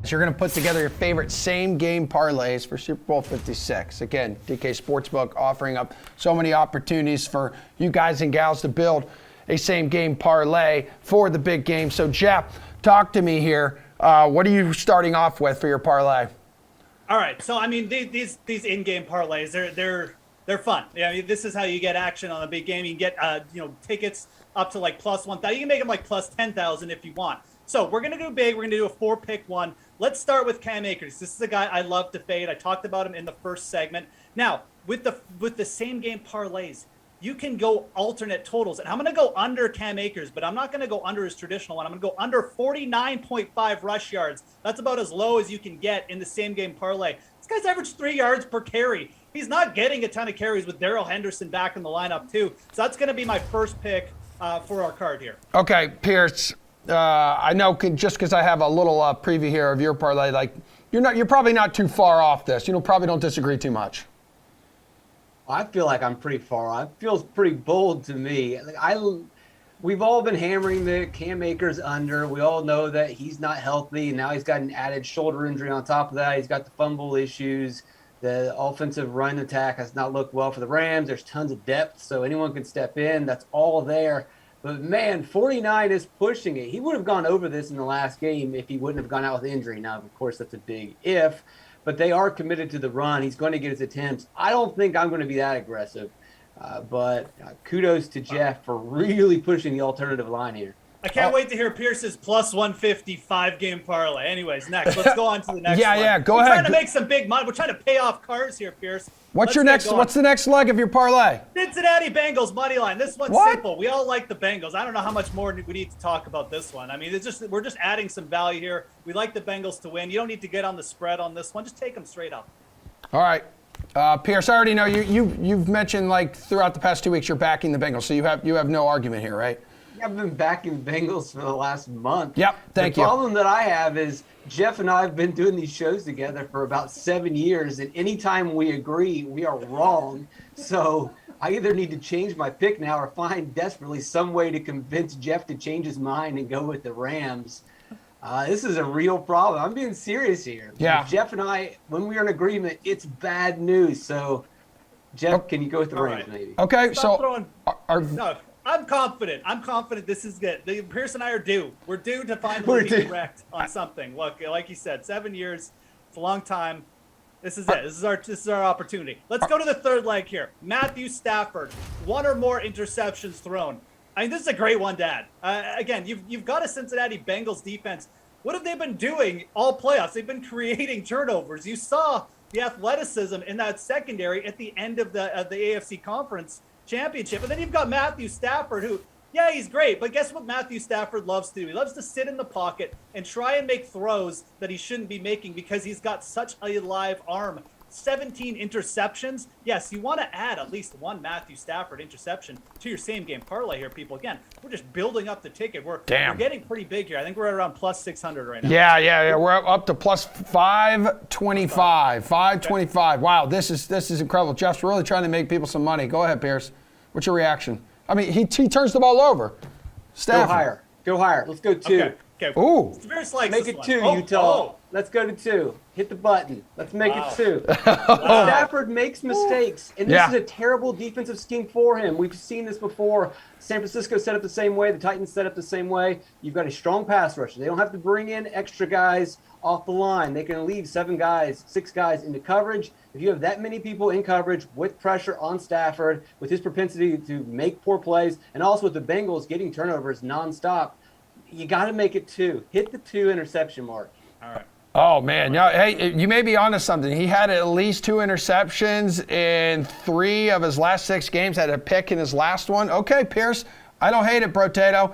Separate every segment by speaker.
Speaker 1: So you're going to put together your favorite same-game parlays for Super Bowl 56. Again, DK Sportsbook offering up so many opportunities for you guys and gals to build a same-game parlay for the big game. So, Geoff, talk to me here. What are you starting off with for your parlay?
Speaker 2: All right. So, I mean, these in-game parlays, they're fun. Yeah, I mean, this is how you get action on a big game. You can get tickets up to like plus 1,000. You can make them like plus 10,000 if you want. So we're going to do big. We're going to do a 4-pick one. Let's start with Cam Akers. This is a guy I love to fade. I talked about him in the first segment. Now, with the same game parlays, you can go alternate totals. And I'm going to go under Cam Akers, but I'm not going to go under his traditional one. I'm going to go under 49.5 rush yards. That's about as low as you can get in the same game parlay. This guy's averaged 3 yards per carry. He's not getting a ton of carries with Darrell Henderson back in the lineup too. So that's going to be my first pick for our card here.
Speaker 1: Okay, Pearce. I know just because I have a little preview here of your parlay, like you're probably not too far off this. Probably don't disagree too much.
Speaker 3: I feel like I'm pretty far off. It feels pretty bold to me. We've all been hammering the Cam Akers under. We all know that he's not healthy, and now he's got an added shoulder injury on top of that. He's got the fumble issues. The offensive run attack has not looked well for the Rams. There's tons of depth, so anyone can step in. That's all there. But, man, 49 is pushing it. He would have gone over this in the last game if he wouldn't have gone out with injury. Now, of course, that's a big if. But they are committed to the run. He's going to get his attempts. I don't think I'm going to be that aggressive. But kudos to Geoff for really pushing the alternative line here.
Speaker 2: I can't wait to hear Pearce's plus 150 5-game parlay. Anyways, next. Let's go on to the next one.
Speaker 1: Yeah, go
Speaker 2: We're
Speaker 1: ahead.
Speaker 2: We're trying to make some big money. We're trying to pay off cars here, Pearce.
Speaker 1: What's the next leg of your parlay?
Speaker 2: Cincinnati Bengals money line. This one's simple. We all like the Bengals. I don't know how much more we need to talk about this one. I mean, we're just adding some value here. We like the Bengals to win. You don't need to get on the spread on this one. Just take them straight up.
Speaker 1: All right. Pearce, I already know you've mentioned like throughout the past 2 weeks you're backing the Bengals, so you have no argument here, right?
Speaker 3: I've been backing the Bengals for the last month.
Speaker 1: Yep, thank you.
Speaker 3: The problem that I have is Geoff and I have been doing these shows together for about 7 years, and anytime we agree, we are wrong. So I either need to change my pick now or find desperately some way to convince Geoff to change his mind and go with the Rams. This is a real problem. I'm being serious here.
Speaker 1: Yeah.
Speaker 3: Geoff and I, when we're in agreement, it's bad news. So, Geoff, can you go with the Rams, maybe?
Speaker 1: Okay,
Speaker 2: No. I'm confident this is good. Pearce and I are due. We're due to finally be correct on something. Look, like you said, 7 years. It's a long time. This is it. This is our opportunity. Let's go to the third leg here. Matthew Stafford, 1 or more interceptions thrown. I mean, this is a great one to add. Again, you've got a Cincinnati Bengals defense. What have they been doing all playoffs? They've been creating turnovers. You saw the athleticism in that secondary at the end of the AFC Conference Championship. And then you've got Matthew Stafford, who, yeah, he's great, but guess what Matthew Stafford loves to do? He loves to sit in the pocket and try and make throws that he shouldn't be making because he's got such a live arm. 17 interceptions. Yes, you want to add at least one Matthew Stafford interception to your same game parlay here, people. Again, we're just building up the ticket. We're getting pretty big here. I think we're at around plus 600 right now.
Speaker 1: Yeah. We're up to plus 525. 525. Wow, this is incredible. Geoff's really trying to make people some money. Go ahead, Pearce. What's your reaction? I mean, he turns the ball over. Stafford.
Speaker 3: Go higher. Let's go 2.
Speaker 2: Okay.
Speaker 1: Ooh.
Speaker 3: Make it 2, Utah. Let's go to 2. Hit the button. Let's make it 2. Stafford makes mistakes, and this is a terrible defensive scheme for him. We've seen this before. San Francisco set up the same way. The Titans set up the same way. You've got a strong pass rusher. They don't have to bring in extra guys off the line. They can leave 6 guys into coverage. If you have that many people in coverage with pressure on Stafford, with his propensity to make poor plays, and also with the Bengals getting turnovers nonstop, you got to make it 2. Hit the 2 interception mark.
Speaker 2: All right.
Speaker 1: Oh, man. Hey, you may be onto something. He had at least 2 interceptions in 3 of his last 6 games, had a pick in his last one. Okay, Pearce, I don't hate it, Brotato.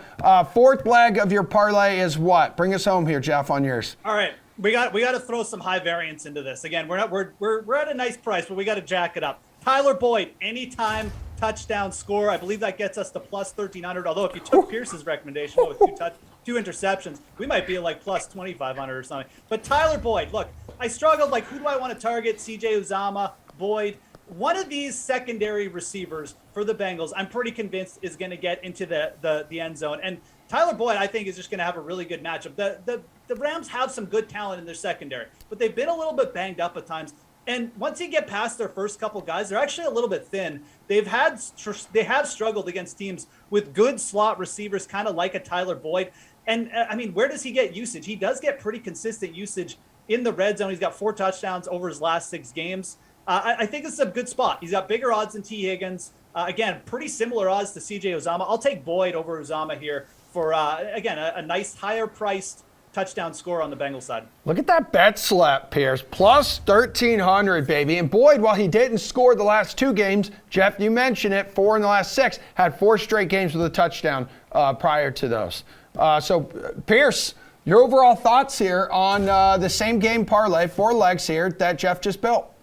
Speaker 1: Fourth leg of your parlay is what? Bring us home here, Geoff, on yours.
Speaker 2: All right. We got to throw some high variance into this. Again, we're at a nice price, but we got to jack it up. Tyler Boyd, anytime touchdown score. I believe that gets us to plus 1,300. Although if you took Pearce's recommendation with 2 interceptions, we might be at like plus 2,500 or something. But Tyler Boyd, look, I struggled. Like, who do I want to target? CJ Uzama, Boyd. One of these secondary receivers for the Bengals, I'm pretty convinced is going to get into the end zone. And Tyler Boyd, I think, is just going to have a really good matchup. The Rams have some good talent in their secondary, but they've been a little bit banged up at times. And once you get past their first couple guys, they're actually a little bit thin. They have struggled against teams with good slot receivers, kind of like a Tyler Boyd. And I mean, where does he get usage? He does get pretty consistent usage in the red zone. He's got 4 touchdowns over his last 6 games. I think this is a good spot. He's got bigger odds than T. Higgins. Again, pretty similar odds to CJ Uzomah. I'll take Boyd over Uzomah here for, again, a nice higher priced touchdown score on the Bengals side.
Speaker 1: Look at that bet slap, Pearce. Plus 1,300, baby. And Boyd, while he didn't score the last 2 games, Geoff, you mentioned it, 4 in the last 6, had 4 straight games with a touchdown prior to those. So, Pearce, your overall thoughts here on the same game parlay, 4 legs here that Geoff just built.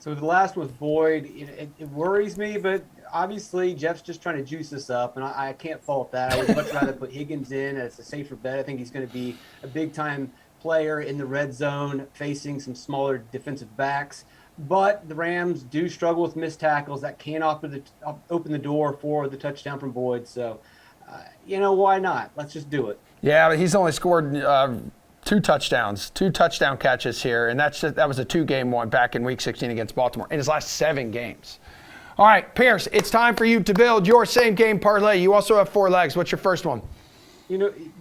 Speaker 3: So the last was Boyd. It worries me, but obviously Geoff's just trying to juice this up, and I can't fault that. I would much rather put Higgins in as a safer bet. I think he's going to be a big-time player in the red zone, facing some smaller defensive backs. But the Rams do struggle with missed tackles. That can open the door for the touchdown from Boyd. So, why not? Let's just do it.
Speaker 1: Yeah, but he's only scored 2 touchdowns, 2 touchdown catches here, and that was a 2-game one back in Week 16 against Baltimore in his last 7 games. All right, Pearce, it's time for you to build your same-game parlay. You also have 4 legs. What's your first one?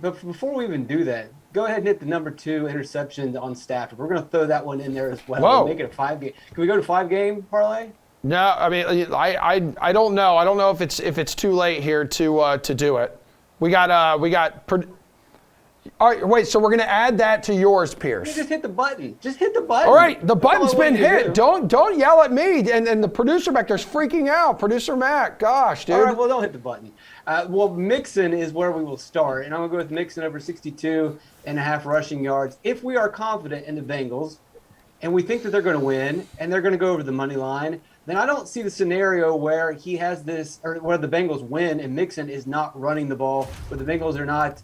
Speaker 3: But before we even do that, go ahead and hit the number 2 interception on Stafford. We're going to throw that one in there as well.
Speaker 1: Whoa.
Speaker 3: We'll make it a 5-game. Can we go to 5-game parlay?
Speaker 1: No, I mean, I don't know. I don't know if it's too late here to do it. We got. All right, wait. So we're gonna add that to yours, Pearce.
Speaker 3: You just hit the button. Just hit the button.
Speaker 1: All right, the button's been hit.
Speaker 3: Do.
Speaker 1: Don't yell at me. And the producer back there's freaking out. Producer Matt. Gosh, dude.
Speaker 3: All right, well, don't hit the button. Well, Mixon is where we will start, and I'm gonna go with Mixon over 62.5 rushing yards. If we are confident in the Bengals, and we think that they're going to win, and they're going to go over the money line, then I don't see the scenario where he has this, or where the Bengals win and Mixon is not running the ball, where the Bengals are not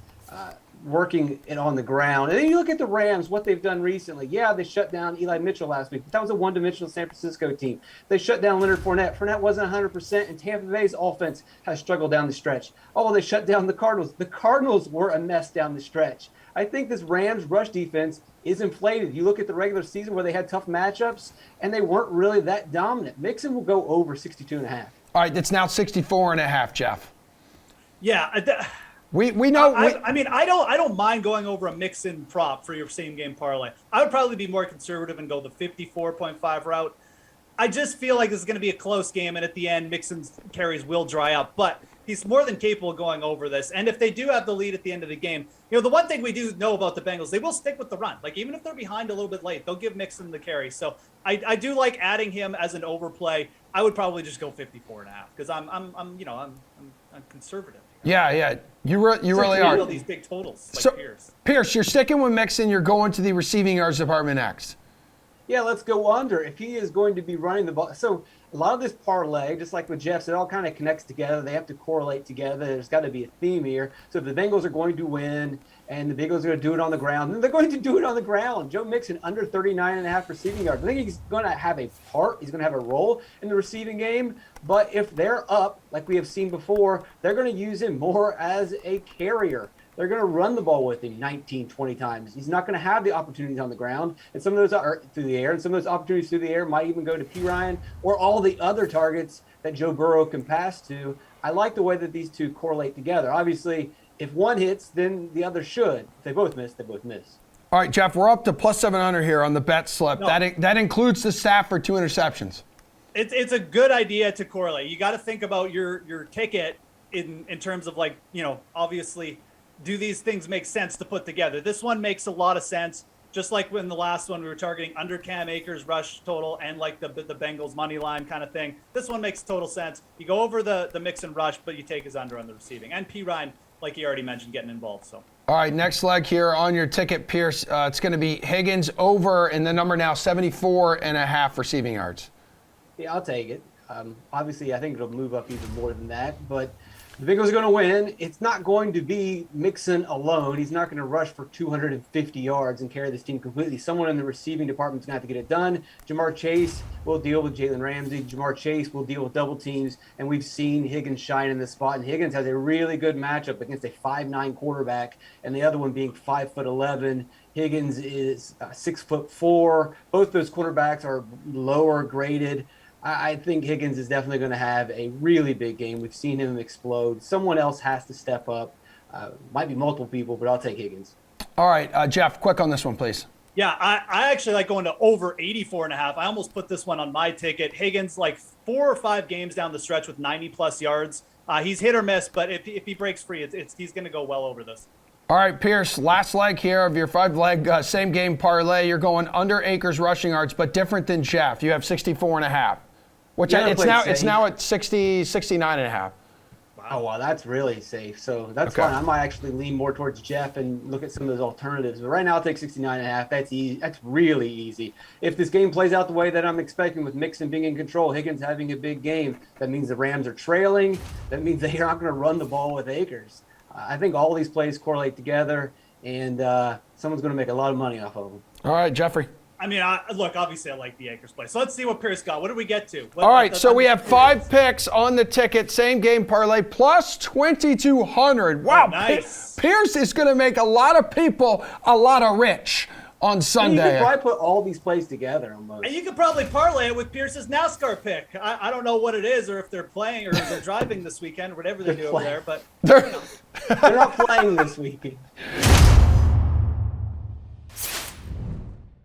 Speaker 3: working it on the ground. And then you look at the Rams, what they've done recently. Yeah, they shut down Eli Mitchell last week, but that was a one-dimensional San Francisco team. They shut down Leonard Fournette. Fournette wasn't 100%, and Tampa Bay's offense has struggled down the stretch. Oh, they shut down the Cardinals. The Cardinals were a mess down the stretch. I think this Rams rush defense is inflated. You look at the regular season where they had tough matchups, and they weren't really that dominant. Mixon will go over 62.5.
Speaker 1: All right, it's now 64.5, Geoff.
Speaker 2: Yeah.
Speaker 1: We know.
Speaker 2: I mean, I don't mind going over a Mixon prop for your same game parlay. I would probably be more conservative and go the 54.5 route. I just feel like this is going to be a close game, and at the end, Mixon's carries will dry up. But he's more than capable of going over this. And if they do have the lead at the end of the game, the one thing we do know about the Bengals, they will stick with the run. Like, even if they're behind a little bit late, they'll give Mixon the carry. So I do like adding him as an overplay. I would probably just go 54.5 because I'm conservative.
Speaker 1: Yeah. You really are.
Speaker 2: These big totals, like
Speaker 1: so,
Speaker 2: Pearce.
Speaker 1: Pearce, you're sticking with Mixon. You're going to the receiving yards department next.
Speaker 3: Yeah, let's go under. If he is going to be running the ball. So a lot of this parlay, just like with Geoff's, it all kind of connects together. They have to correlate together. There's got to be a theme here. So if the Bengals are going to win and the Bengals are going to do it on the ground, then they're going to do it on the ground. Joe Mixon under 39.5 receiving yards. I think he's going to have a part. He's going to have a role in the receiving game. But if they're up, like we have seen before, they're going to use him more as a carrier. They're going to run the ball with him 19, 20 times. He's not going to have the opportunities on the ground, and some of those are through the air, and some of those opportunities through the air might even go to P. Ryan or all the other targets that Joe Burrow can pass to. I like the way that these two correlate together. Obviously, if one hits, then the other should. If they both miss, they both miss.
Speaker 1: All right, Geoff, we're up to plus 700 here on the bet slip. No. That includes the Stafford 2 interceptions.
Speaker 2: It's a good idea to correlate. You got to think about your ticket in terms of, like, obviously, do these things make sense to put together? This one makes a lot of sense. Just like when the last one we were targeting under Cam Akers rush total and like the Bengals money line kind of thing. This one makes total sense. You go over the mix and rush, but you take his under on the receiving. And P. Ryan, like you already mentioned, getting involved. So. All
Speaker 1: right, next leg here on your ticket, Pearce. It's going to be Higgins over, and the number now 74.5 receiving yards.
Speaker 3: Yeah, I'll take it. Obviously, I think it'll move up even more than that, but The Bengals are going to win. It's not going to be Mixon alone. He's not going to rush for 250 yards and carry this team completely. Someone in the receiving department is going to have to get it done. Jamar Chase will deal with Jalen Ramsey. Jamar Chase will deal with double teams. And we've seen Higgins shine in this spot. And Higgins has a really good matchup against a 5'9" quarterback, and the other one being 5'11". Higgins is 6'4". Both those quarterbacks are lower graded. I think Higgins is definitely going to have a really big game. We've seen him explode. Someone else has to step up. Might be multiple people, but I'll take Higgins.
Speaker 1: All right, Geoff, quick on this one, please.
Speaker 2: Yeah, I actually like going to over 84.5. I almost put this one on my ticket. Higgins, like 4 or 5 games down the stretch with 90-plus yards. He's hit or miss, but if he breaks free, he's going to go well over this.
Speaker 1: All right, Pearce, last leg here of your 5-leg same-game parlay. You're going under Akers rushing yards, but different than Geoff. You have 64.5. Which it's now at 69.5.
Speaker 3: Oh, wow, that's really safe. So that's fine. I might actually lean more towards Geoff and look at some of those alternatives. But right now, I'll take 69.5. That's easy. That's really easy. If this game plays out the way that I'm expecting, with Mixon being in control, Higgins having a big game, that means the Rams are trailing. That means they're not going to run the ball with Akers. I think all these plays correlate together, and someone's going to make a lot of money off of them.
Speaker 1: All right, Jeffrey.
Speaker 2: I mean, look, obviously I like the Akers play. So let's see what Pearce got. What did we get to?
Speaker 1: All right, so we have 5 picks on the ticket, same game parlay, plus 2,200. Wow,
Speaker 2: oh, nice.
Speaker 1: Pearce is going to make a lot of people a lot of rich on Sunday.
Speaker 3: You could probably put all these plays together almost.
Speaker 2: And you could probably parlay it with Pearce's NASCAR pick. I don't know what it is, or if they're playing, or if they're driving this weekend, or whatever they do over there. But
Speaker 3: they're not playing this weekend.